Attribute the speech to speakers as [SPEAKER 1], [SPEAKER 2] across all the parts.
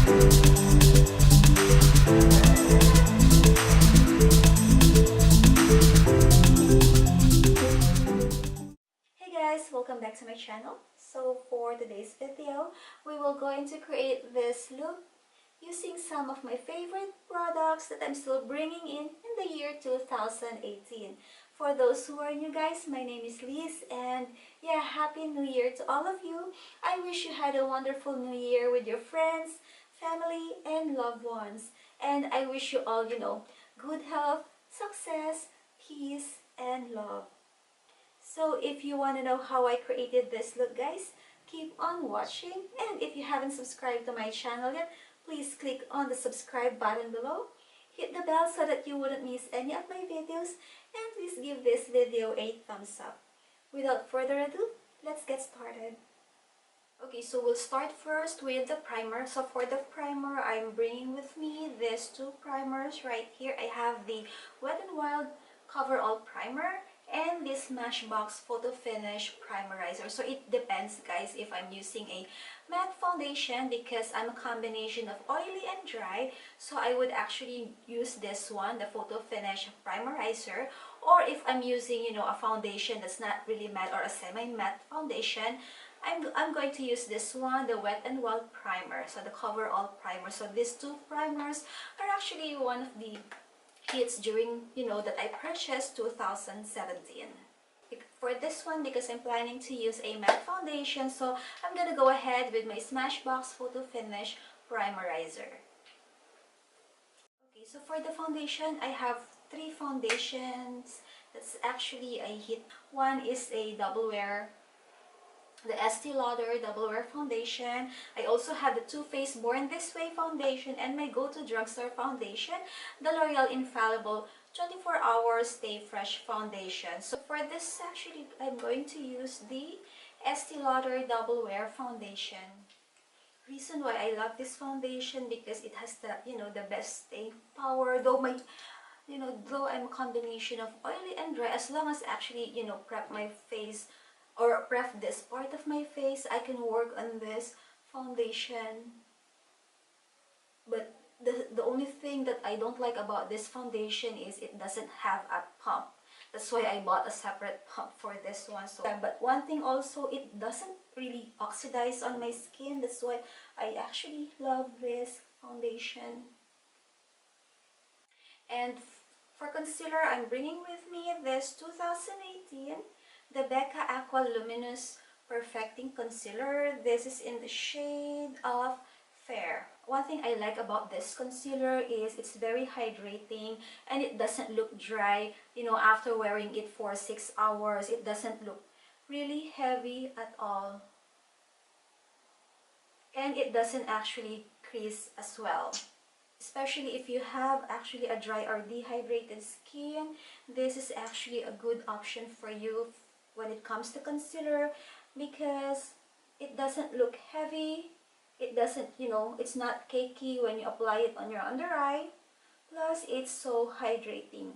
[SPEAKER 1] Hey guys, welcome back to my channel. So for today's video, we will going to create this look using some of my favorite products that I'm still bringing in the year 2018. For those who are new guys, my name is Liz, and yeah, Happy New Year to all of you. I wish you had a wonderful new year with your friends, family, and loved ones. And I wish you all, good health, success, peace, and love. So if you want to know how I created this look guys, keep on watching, and if you haven't subscribed to my channel yet, please click on the subscribe button below, hit the bell so that you wouldn't miss any of my videos, and please give this video a thumbs up. Without further ado, let's get started. Okay, so we'll start first with the primer. So for the primer, I'm bringing with me these two primers right here. I have the Wet n Wild Cover All Primer and this Smashbox Photo Finish Primerizer. So it depends guys if I'm using a matte foundation, because I'm a combination of oily and dry. So I would actually use this one, the Photo Finish Primerizer. Or if I'm using, a foundation that's not really matte or a semi-matte foundation, I'm going to use this one, the Wet n Wild Primer, so the Cover All Primer. So these two primers are actually one of the hits during, that I purchased 2017. For this one, because I'm planning to use a matte foundation, so I'm gonna go ahead with my Smashbox Photo Finish Primerizer. Okay, so for the foundation, I have three foundations. That's actually a hit. One is a double wear, the Estee Lauder Double Wear Foundation. I also have the Too Faced Born This Way Foundation, and my go-to drugstore foundation, the L'Oreal Infallible 24 Hour Stay Fresh Foundation. So for this, actually, I'm going to use the Estee Lauder Double Wear Foundation. Reason why I love this foundation, because it has the, the best staying power. Though though I'm a combination of oily and dry, as long as actually, prep my face or prep this part of my face, I can work on this foundation. But the only thing that I don't like about this foundation is it doesn't have a pump. That's why I bought a separate pump for this one. So, but one thing also, it doesn't really oxidize on my skin. That's why I actually love this foundation. And for concealer, I'm bringing with me this 2018 the Becca Aqua Luminous Perfecting Concealer. This is in the shade of Fair. One thing I like about this concealer is it's very hydrating, and it doesn't look dry, after wearing it for 6 hours. It doesn't look really heavy at all. And it doesn't actually crease as well. Especially if you have actually a dry or dehydrated skin, this is actually a good option for you when it comes to concealer, because it doesn't look heavy. It doesn't, it's not cakey when you apply it on your under eye. Plus, it's so hydrating.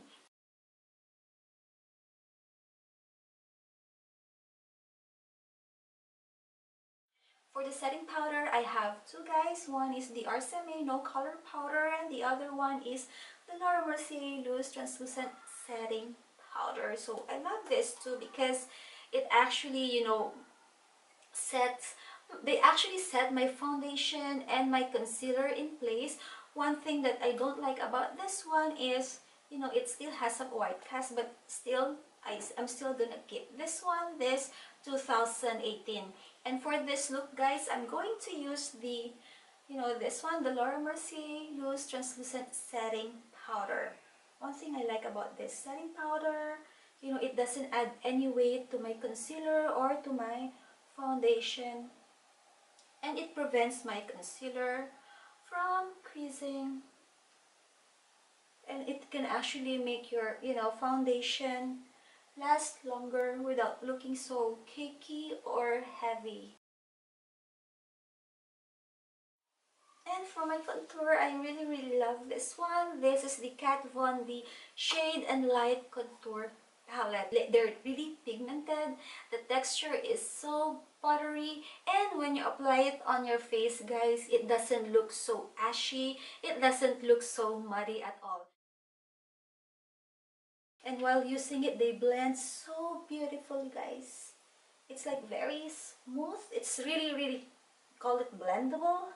[SPEAKER 1] For the setting powder, I have two guys. One is the RCMA No Color Powder, and the other one is the Laura Mercier Loose Translucent Setting Powder. So I love this too, because it actually, they actually set my foundation and my concealer in place. One thing that I don't like about this one is, it still has a white cast, but still, I'm still gonna keep this one, this 2018. And for this look guys, I'm going to use the, this one, the Laura Mercier Loose Translucent Setting Powder. One thing I like about this setting powder, it doesn't add any weight to my concealer or to my foundation. And it prevents my concealer from creasing. And it can actually make your, foundation last longer without looking so cakey or heavy. And for my contour, I really love this one. This is the Kat Von D Shade and Light Contour Palette. They're really pigmented. The texture is so buttery, and when you apply it on your face, guys, it doesn't look so ashy, it doesn't look so muddy at all. And while using it, they blend so beautifully, guys. It's like very smooth. It's really, really, call it blendable.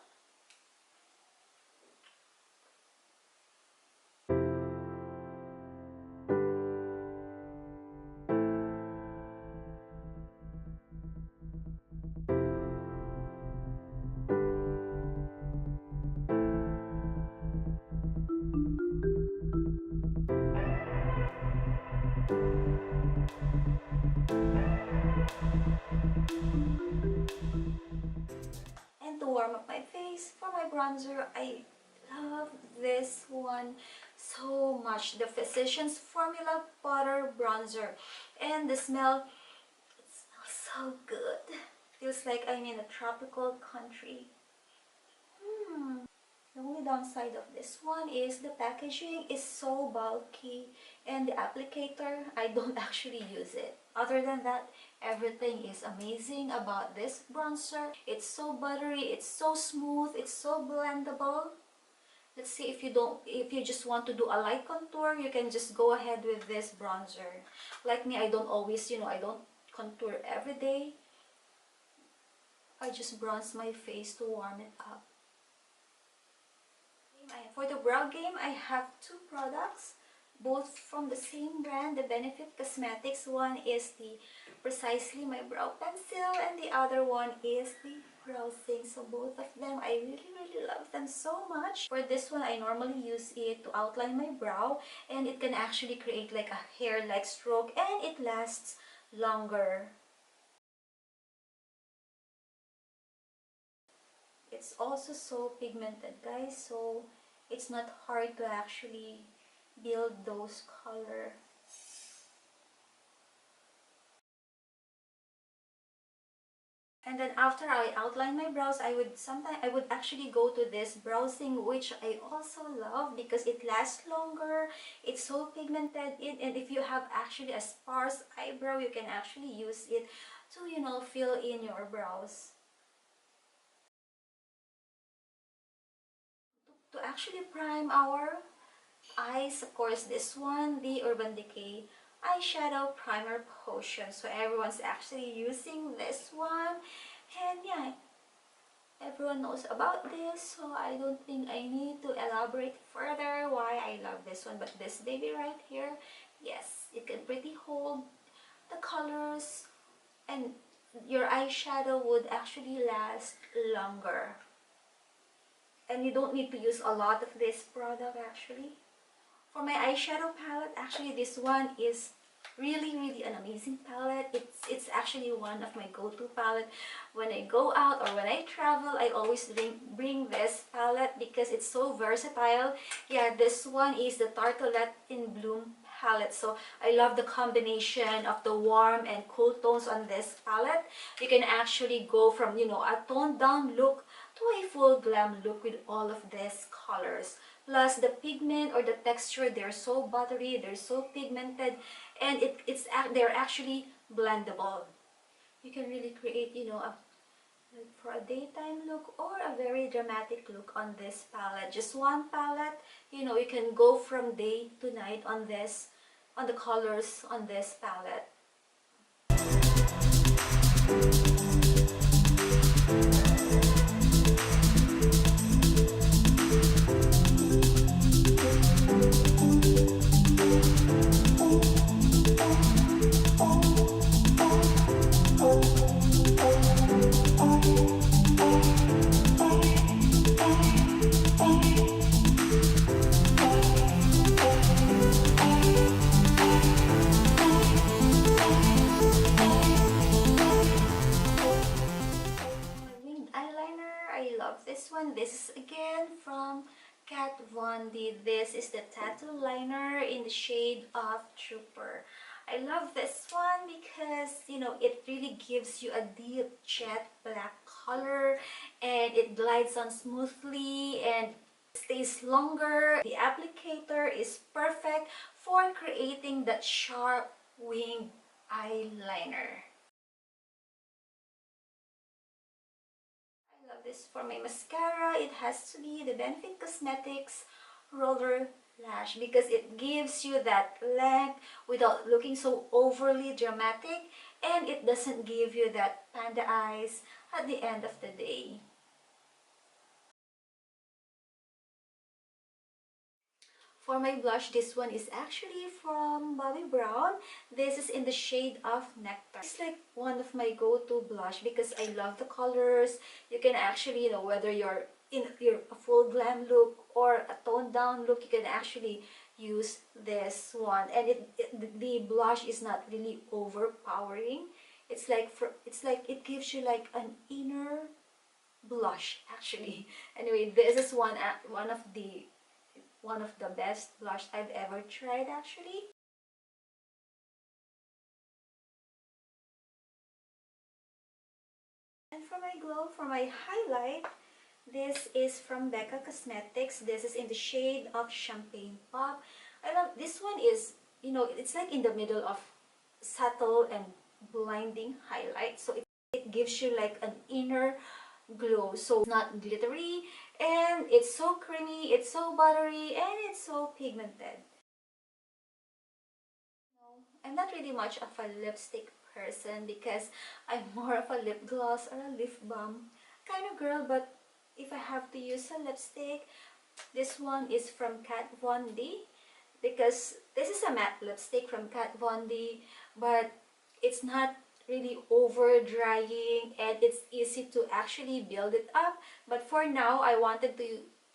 [SPEAKER 1] And to warm up my face, for my bronzer, I love this one so much. The Physicians Formula Butter Bronzer. And the smell, it smells so good. Feels like I'm in a tropical country. The only downside of this one is the packaging is so bulky, and the applicator, I don't actually use it. Other than that, everything is amazing about this bronzer. It's so buttery, it's so smooth, it's so blendable. Let's see, if you just want to do a light contour, you can just go ahead with this bronzer. Like me, I don't always, I don't contour every day. I just bronze my face to warm it up. For the brow game, I have two products, both from the same brand. The Benefit Cosmetics one is the Precisely My Brow Pencil, and the other one is the Brow Thing. So both of them, I really, really love them so much. For this one, I normally use it to outline my brow, and it can actually create like a hair-like stroke, and it lasts longer. It's also so pigmented, guys, so it's not hard to actually build those color. And then after I outline my brows, I would actually go to this browsing, which I also love because it lasts longer. It's so pigmented and if you have actually a sparse eyebrow, you can actually use it to, fill in your brows. To actually prime our eyes, of course, this one, the Urban Decay Eyeshadow Primer Potion. So everyone's actually using this one. And yeah, everyone knows about this, so I don't think I need to elaborate further why I love this one. But this baby right here, yes, it can pretty hold the colors, and your eyeshadow would actually last longer. And you don't need to use a lot of this product actually. For my eyeshadow palette, actually this one is really, really an amazing palette. It's actually one of my go-to palette. When I go out or when I travel, I always bring this palette because it's so versatile. Yeah, this one is the Tartelette in Bloom palette. So I love the combination of the warm and cool tones on this palette. You can actually go from, a toned down look to a full glam look with all of these colors. Plus the pigment or the texture, they're so buttery, they're so pigmented, and they're actually blendable. You can really create, like for a daytime look or a very dramatic look on this palette. Just one palette, you can go from day to night on the colors on this palette. This is again from Kat Von D. This is the tattoo liner in the shade of Trooper. I love this one because, it really gives you a deep jet black color and it glides on smoothly and stays longer. The applicator is perfect for creating that sharp winged eyeliner. For my mascara, it has to be the Benefit Cosmetics Roller Lash because it gives you that length without looking so overly dramatic, and it doesn't give you that panda eyes at the end of the day. For my blush, this one is actually from Bobbi Brown. This is in the shade of Nectar. It's like one of my go-to blush because I love the colors. You can actually, whether you're in a full glam look or a toned down look, you can actually use this one. And the blush is not really overpowering. It's like it gives you like an inner blush actually. Anyway, this is one of the best blush I've ever tried actually. And for my glow, for my highlight, this is from Becca Cosmetics. This is in the shade of Champagne Pop. I love this one. Is it's like in the middle of subtle and blinding highlight, so it gives you like an inner glow. So it's not glittery, and it's so creamy, it's so buttery, and it's so pigmented. I'm not really much of a lipstick person because I'm more of a lip gloss or a lip balm kind of girl. But if I have to use a lipstick, this one is from Kat Von D because this is a matte lipstick from Kat Von D, but it's not really over drying and it's easy to actually build it up. But for now, I wanted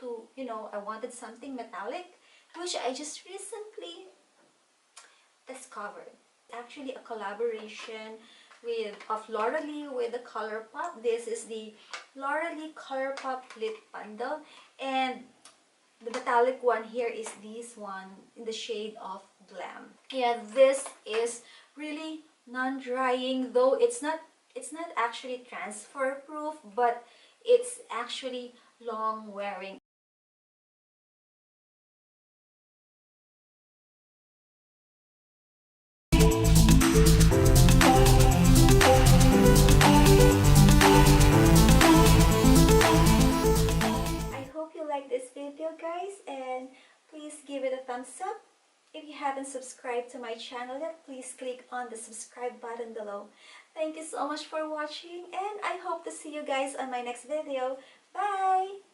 [SPEAKER 1] I wanted something metallic, which I just recently discovered. Actually a collaboration of Laura Lee with the ColourPop. This is the Laura Lee ColourPop Lip Bundle, and the metallic one here is this one in the shade of Glam. Yeah, this is really non-drying, though it's not actually transfer proof, but it's actually long wearing. I hope you like this video, guys, and please give it a thumbs up. If you haven't subscribed to my channel yet, please click on the subscribe button below. Thank you so much for watching, and I hope to see you guys on my next video. Bye!